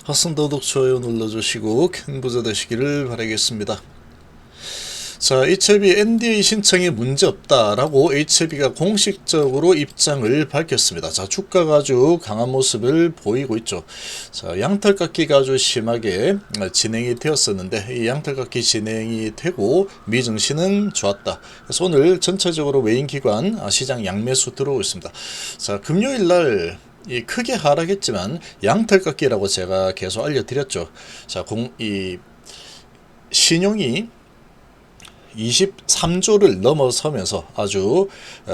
화성도둑 좋아요 눌러주시고 큰 부자 되시기를 바라겠습니다. 자, HLB NDA 신청에 문제없다라고 HLB가 공식적으로 입장을 밝혔습니다. 자, 주가가 아주 강한 모습을 보이고 있죠. 자, 양털깎기가 아주 심하게 진행이 되었었는데 이 양털깎기 진행이 되고 미증시는 좋았다. 그래서 오늘 전체적으로 외인기관 시장 양매수 들어오고 있습니다. 자, 금요일날 크게 하락했지만 양털깎기라고 제가 계속 알려드렸죠. 자, 이 신용이 23조를 넘어서면서 아주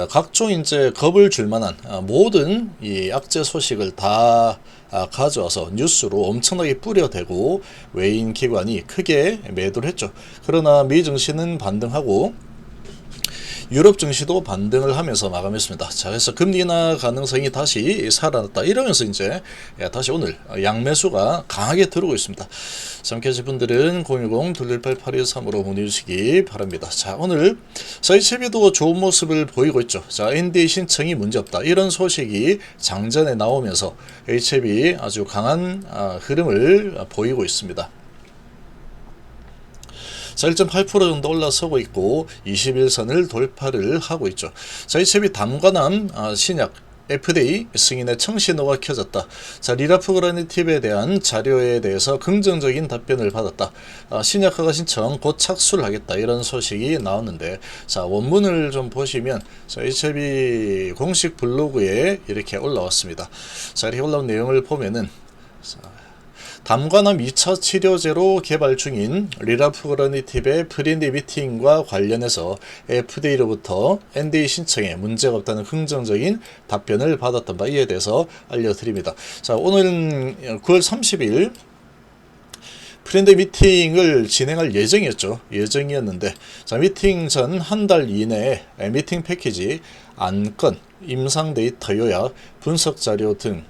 각종 이제 겁을 줄 만한 모든 이 악재 소식을 다 가져와서 뉴스로 엄청나게 뿌려대고 외인 기관이 크게 매도를 했죠. 그러나 미 증시는 반등하고 유럽 증시도 반등을 하면서 마감했습니다. 자, 그래서 금리 인하 가능성이 다시 살아났다. 이러면서 이제 다시 오늘 양매수가 강하게 들어오고 있습니다. 참깨지 분들은 010-218-8213으로 문의 주시기 바랍니다. 자, 오늘 HLB도 좋은 모습을 보이고 있죠. 자, NDA 신청이 문제없다. 이런 소식이 장전에 나오면서 HLB 아주 강한 흐름을 보이고 있습니다. 자, 1.8% 정도 올라서고 있고 21선을 돌파를 하고 있죠. 자, HLB 담관함 신약 FDA 승인의 청신호가 켜졌다. 자, 리라프그라니팁에 대한 자료에 대해서 긍정적인 답변을 받았다. 신약 허가 신청 곧 착수를 하겠다. 이런 소식이 나왔는데, 자, 원문을 좀 보시면 자, HLB 공식 블로그에 이렇게 올라왔습니다. 자, 이렇게 올라온 내용을 보면은 담관암 2차 치료제로 개발 중인 리라프그라니팁의 프리엔디 미팅과 관련해서 FDA로부터 NDA 신청에 문제가 없다는 긍정적인 답변을 받았던 바 이에 대해서 알려드립니다. 자, 오늘은 9월 30일 프리엔디 미팅을 진행할 예정이었는데, 자, 미팅 전 한 달 이내에 미팅 패키지, 안건, 임상 데이터 요약, 분석 자료 등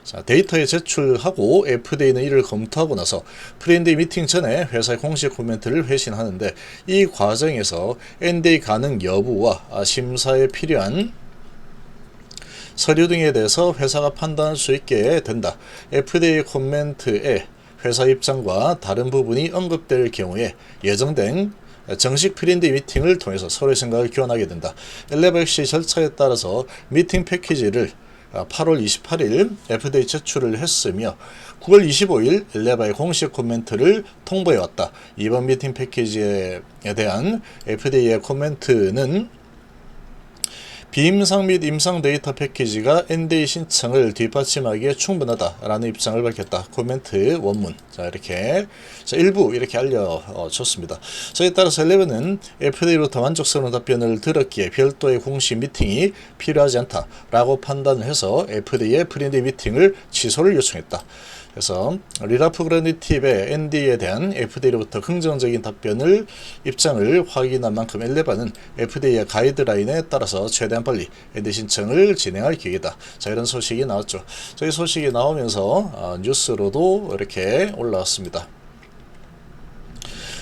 자, 데이터에 제출하고 FDA는 이를 검토하고 나서 프리엔디 미팅 전에 회사의 공식 코멘트를 회신하는데, 이 과정에서 NDA 가능 여부와 심사에 필요한 서류 등에 대해서 회사가 판단할 수 있게 된다. FDA 코멘트에 회사 입장과 다른 부분이 언급될 경우에 예정된 정식 프리엔디 미팅을 통해서 서로의 생각을 교환하게 된다. 엘레바 역시 절차에 따라서 미팅 패키지를 8월 28일 FDA 제출을 했으며 9월 25일 엘레바의 공식 코멘트를 통보해왔다. 이번 미팅 패키지에 대한 FDA의 코멘트는 비임상 및 임상 데이터 패키지가 NDA 신청을 뒷받침하기에 충분하다라는 입장을 밝혔다. 코멘트 원문. 자, 이렇게 일부 이렇게 알려줬습니다. 이에 따라서 엘레븐은 FDA로부터 만족스러운 답변을 들었기에 별도의 공식 미팅이 필요하지 않다라고 판단을 해서 FDA의 프리엔디 미팅을 취소를 요청했다. 그래서 리라프그라니팁의 NDA에 대한 FDA로부터 긍정적인 입장을 확인한 만큼 엘레바는 FDA의 가이드라인에 따라서 최대한 빨리 NDA 신청을 진행할 계획이다. 자, 이런 소식이 나왔죠. 이 소식이 나오면서 뉴스로도 이렇게 올라왔습니다.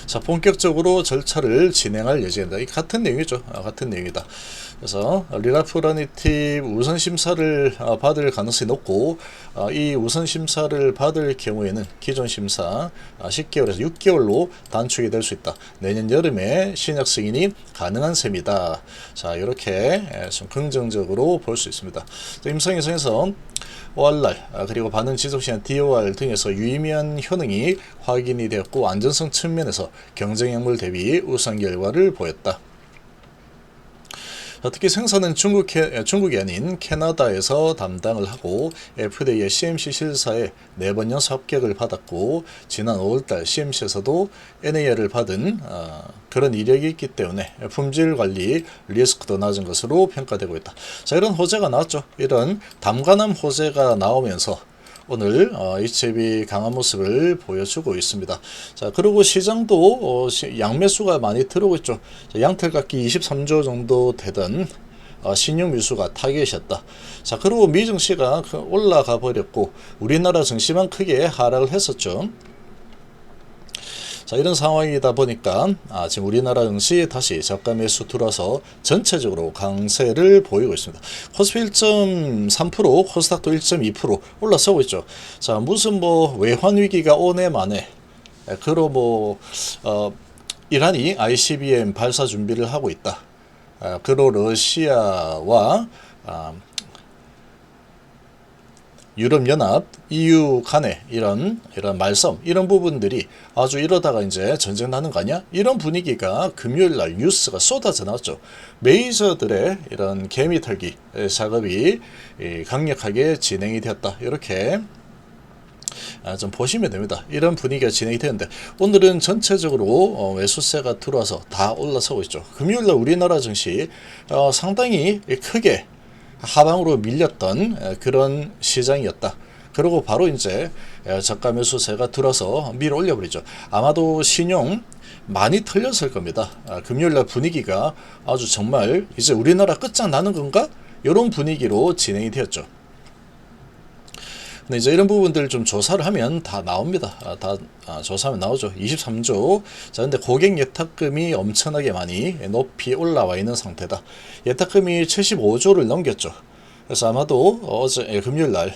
자, 본격적으로 절차를 진행할 예정이다. 이 같은 내용이죠. 같은 내용이다. 그래서 리라프그라니팁 우선 심사를 받을 가능성이 높고, 이 우선 심사를 받을 경우에는 기존 심사 10개월에서 6개월로 단축이 될 수 있다. 내년 여름에 신약 승인이 가능한 셈이다. 자, 이렇게 좀 긍정적으로 볼 수 있습니다. 임상에서 ORR 그리고 반응 지속시간 DOR 등에서 유의미한 효능이 확인이 되었고, 안전성 측면에서 경쟁 약물 대비 우수한 결과를 보였다. 특히 생산은 중국이 아닌 캐나다에서 담당을 하고 FDA의 CMC 실사에 4번 연속 합격을 받았고, 지난 5월달 CMC에서도 NAL을 받은 그런 이력이 있기 때문에 품질 관리 리스크도 낮은 것으로 평가되고 있다. 자, 이런 호재가 나왔죠. 이런 담관함 호재가 나오면서 오늘 HLB 강한 모습을 보여주고 있습니다. 자, 그리고 시장도 양매수가 많이 들어오고 있죠. 양털깎기 23조 정도 되던 신용 매수가 타겟이었다. 자, 그리고 미 증시가 올라가 버렸고 우리나라 증시만 크게 하락을 했었죠. 자, 이런 상황이다 보니까 지금 우리나라 증시 다시 저가 매수 들어서 전체적으로 강세를 보이고 있습니다. 코스피 1.3%, 코스닥도 1.2% 올라서고 있죠. 자, 무슨 뭐 외환 위기가 오네 마네 그로 뭐 이란이 ICBM 발사 준비를 하고 있다. 그로 러시아와 유럽연합, EU 간의 이런 말싸움, 이런 부분들이 아주 이러다가 이제 전쟁 나는 거 아니야? 이런 분위기가 금요일 날 뉴스가 쏟아져 나왔죠. 메이저들의 이런 개미 털기 작업이 강력하게 진행이 되었다. 이렇게 좀 보시면 됩니다. 이런 분위기가 진행이 되는데 오늘은 전체적으로 매수세가 들어와서 다 올라서고 있죠. 금요일 날 우리나라 증시 상당히 크게 하방으로 밀렸던 그런 시장이었다. 그리고 바로 이제 저가 매수세가 들어서 밀어 올려버리죠. 아마도 신용 많이 털렸을 겁니다. 금요일날 분위기가 아주 정말 이제 우리나라 끝장나는 건가? 이런 분위기로 진행이 되었죠. 근데 이제 이런 부분들 좀 조사를 하면 다 나옵니다. 다 조사하면 나오죠. 23조. 자, 근데 고객 예탁금이 엄청나게 많이 높이 올라와 있는 상태다. 예탁금이 75조를 넘겼죠. 그래서 아마도 어제 금요일 날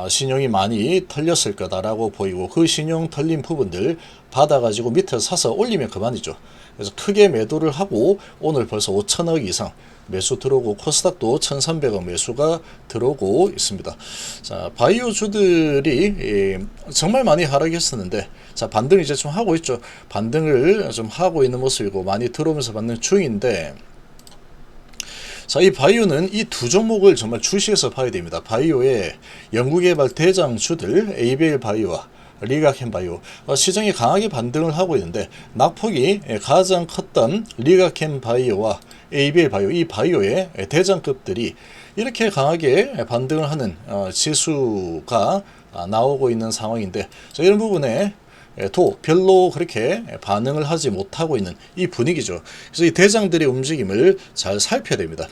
신용이 많이 털렸을 거다라고 보이고 그 신용 털린 부분들 받아가지고 밑에서 사서 올리면 그만이죠. 그래서 크게 매도를 하고 오늘 벌써 5천억 이상 매수 들어오고 코스닥도 1,300억 매수가 들어오고 있습니다. 자, 바이오주들이 정말 많이 하락했었는데 자, 반등 이제 좀 하고 있죠. 반등을 좀 하고 있는 모습이고 많이 들어오면서 받는 중인데 자, 이 바이오는 이 두 종목을 정말 주시해서 봐야 됩니다. 바이오의 연구개발 대장주들 에이베일 바이오와 리가켄 바이오 시장이 강하게 반등을 하고 있는데 낙폭이 가장 컸던 리가켄 바이오와 에이베일 바이오 이 바이오의 대장급들이 이렇게 강하게 반등을 하는 지수가 나오고 있는 상황인데 자, 이런 부분에 도 별로 그렇게 반응을 하지 못하고 있는 이 분위기죠. 그래서 이 대장들의 움직임을 잘 살펴야 됩니다.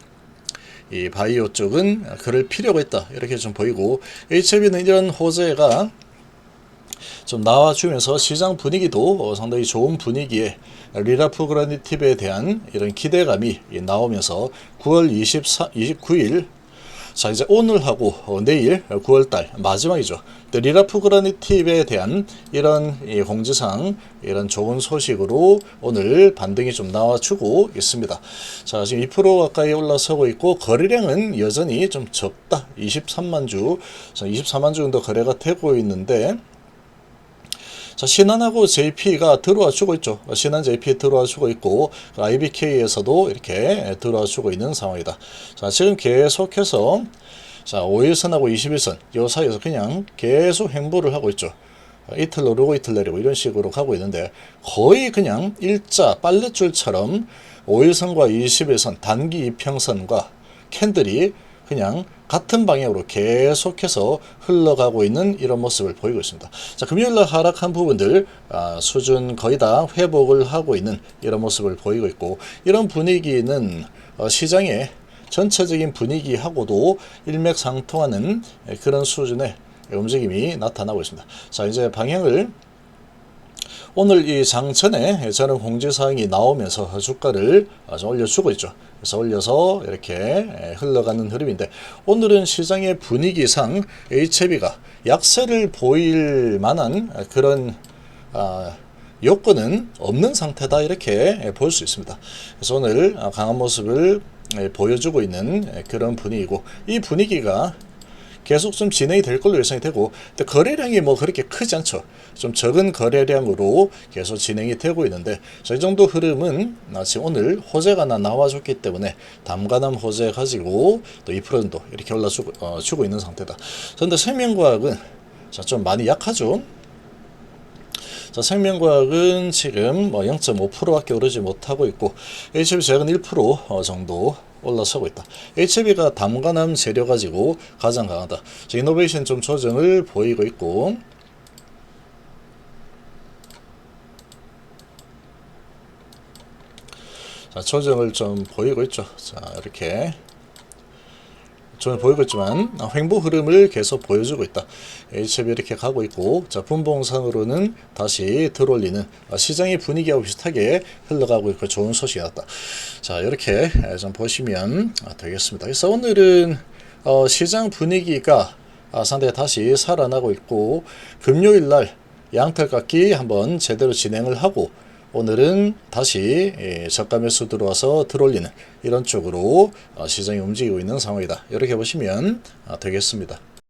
이 바이오 쪽은 그럴 필요가 있다 이렇게 좀 보이고 HLB는 이런 호재가 좀 나와주면서 시장 분위기도 상당히 좋은 분위기에 리라프그라니팁에 대한 이런 기대감이 나오면서 9월 29일 자 이제 오늘하고 내일 9월달 마지막이죠. 리라프그라니팁에 대한 이런 공지사항 이런 좋은 소식으로 오늘 반등이 좀 나와주고 있습니다. 자 지금 2% 가까이 올라서고 있고 거래량은 여전히 좀 적다. 23만 주, 24만 주 정도 거래가 되고 있는데 자, 신한하고 JP가 들어와 주고 있죠. 신한 JP 들어와 주고 있고 IBK에서도 이렇게 들어와 주고 있는 상황이다. 자, 지금 계속해서 자, 5일선하고 21선 요 사이에서 그냥 계속 행보를 하고 있죠. 이틀 오르고 이틀 내리고 이런 식으로 가고 있는데 거의 그냥 일자 빨랫줄처럼 5일선과 21선 단기 이평선과 캔들이 그냥 같은 방향으로 계속해서 흘러가고 있는 이런 모습을 보이고 있습니다. 자, 금요일날 하락한 부분들 수준 거의 다 회복을 하고 있는 이런 모습을 보이고 있고 이런 분위기는 시장의 전체적인 분위기하고도 일맥상통하는 그런 수준의 움직임이 나타나고 있습니다. 자, 이제 방향을 오늘 이 장 전에 저는 공지사항이 나오면서 주가를 좀 올려주고 있죠. 그래서 올려서 이렇게 흘러가는 흐름인데 오늘은 시장의 분위기상 HLB가 약세를 보일 만한 그런 요건은 없는 상태다 이렇게 볼 수 있습니다. 그래서 오늘 강한 모습을 보여주고 있는 그런 분위기고 이 분위기가 계속 좀 진행이 될 걸로 예상이 되고 근데 거래량이 뭐 그렇게 크지 않죠. 좀 적은 거래량으로 계속 진행이 되고 있는데 이 정도 흐름은 지금 오늘 호재가 나와줬기 때문에 담가남 호재 가지고 또 2% 정도 이렇게 올라주고 주고 있는 상태다. 그런데 생명과학은 좀 많이 약하죠. 자, 생명과학은 지금 뭐 0.5%밖에 오르지 못하고 있고 HLB 최근 1% 정도 올라서고 있다. HLB가 담가남 재료 가지고 가장 강하다. 자, 이노베이션 좀 조정을 보이고 있고 자, 조정을 좀 보이고 있죠. 자, 이렇게 좀 보이고 있지만 횡보 흐름을 계속 보여주고 있다. HF 이렇게 가고 있고, 자 분봉상으로는 다시 들어올리는 시장의 분위기하고 비슷하게 흘러가고 있고 좋은 소식이 났다. 자 이렇게 좀 보시면 되겠습니다. 그래서 오늘은 시장 분위기가 상당히 다시 살아나고 있고, 금요일날 양털깎기 한번 제대로 진행을 하고, 오늘은 다시 저가 매수 들어와서 들어올리는 이런 쪽으로 시장이 움직이고 있는 상황이다. 이렇게 보시면 되겠습니다.